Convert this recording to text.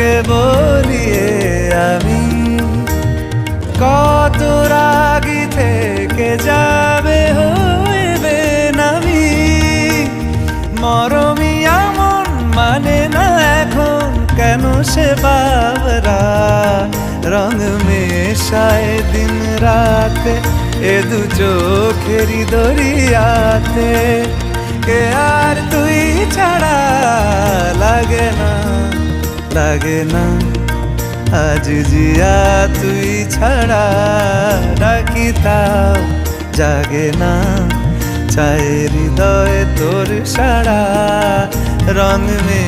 তোকে বলিয়ে আমি কত রাগি থেকে যাবে হইবে নামি মরমি এমন মানে না এখন কেন সে বাবরা রং মেশায় দিন রাতে এ দু চোখেরি দরিয়াতে কে আর তুই ছাড়া লাগে না আজ জিয়া তুই ছাড়া ডাকি তাও জাগে না চায় হৃদয় তোর সারা রং মে